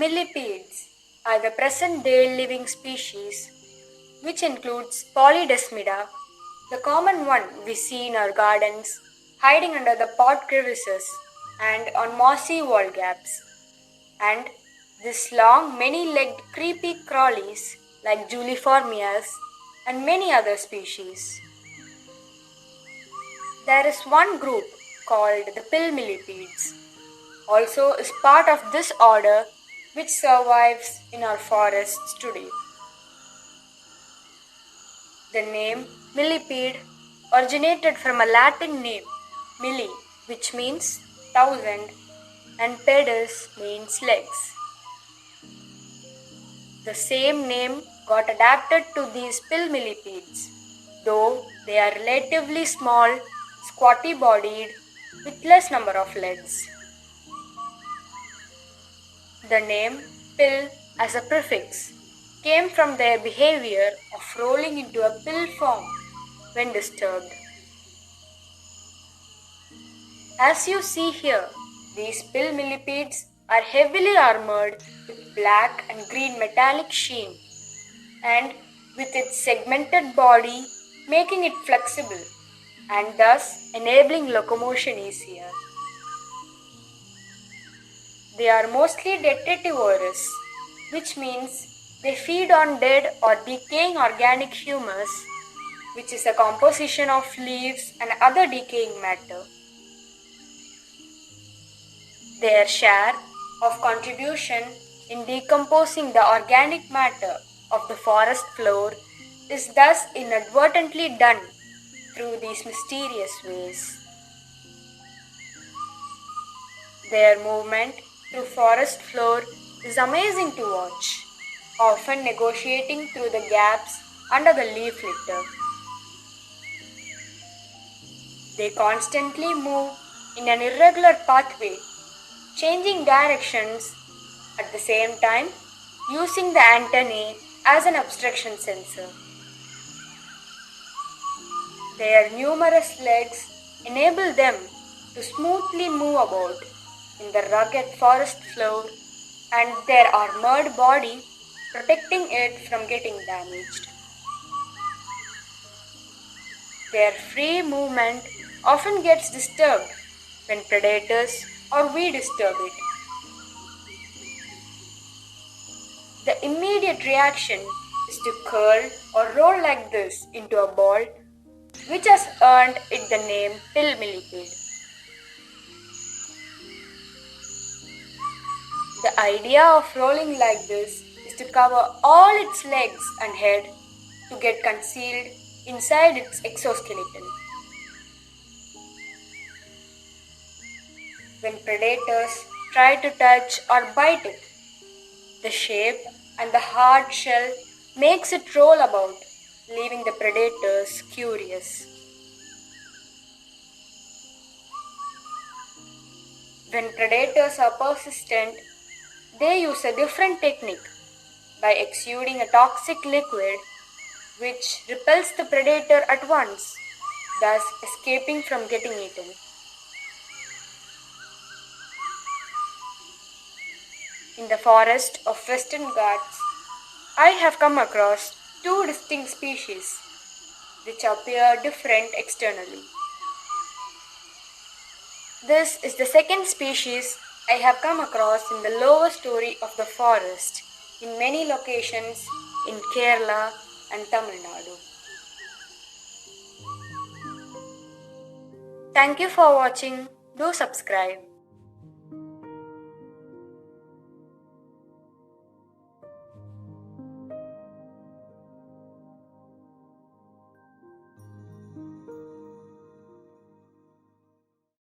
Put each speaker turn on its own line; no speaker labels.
Millipedes are the present-day living species, which includes Polydesmida, the common one we see in our gardens, hiding under the pot crevices and on mossy wall gaps, and this long, many-legged creepy crawlies like Juliformias and many other species. There is one group called the pill millipedes, also is part of this order which survives in our forests today. The name millipede originated from a Latin name, milli, which means 1000, and pedis means legs. The same name got adapted to these pill millipedes, though they are relatively small, squatty bodied, with less number of legs. The name pill as a prefix came from their behavior of rolling into a pill form when disturbed. As you see here, these pill millipedes are heavily armored with black and green metallic sheen and with its segmented body making it flexible and thus enabling locomotion easier. They are mostly detritivorous, which means they feed on dead or decaying organic humus, which is a composition of leaves and other decaying matter. Their share of contribution in decomposing the organic matter of the forest floor is thus inadvertently done through these mysterious ways. Their movement through forest floor is amazing to watch, often negotiating through the gaps under the leaf litter. They constantly move in an irregular pathway, changing directions at the same time using the antennae as an obstruction sensor. Their numerous legs enable them to smoothly move about in the rugged forest floor and their armored body protecting it from getting damaged. Their free movement often gets disturbed when predators or we disturb it. The immediate reaction is to curl or roll like this into a ball, which has earned it the name pill millipede. The idea of rolling like this is to cover all its legs and head to get concealed inside its exoskeleton. When predators try to touch or bite it, the shape and the hard shell makes it roll about, leaving the predators curious. When predators are persistent, they use a different technique by exuding a toxic liquid which repels the predator at once, thus escaping from getting eaten. In the forest of Western Ghats, I have come across two distinct species which appear different externally. This is the second species I have come across in the lower story of the forest in many locations in Kerala and Tamil Nadu. Thank you for watching. Do subscribe.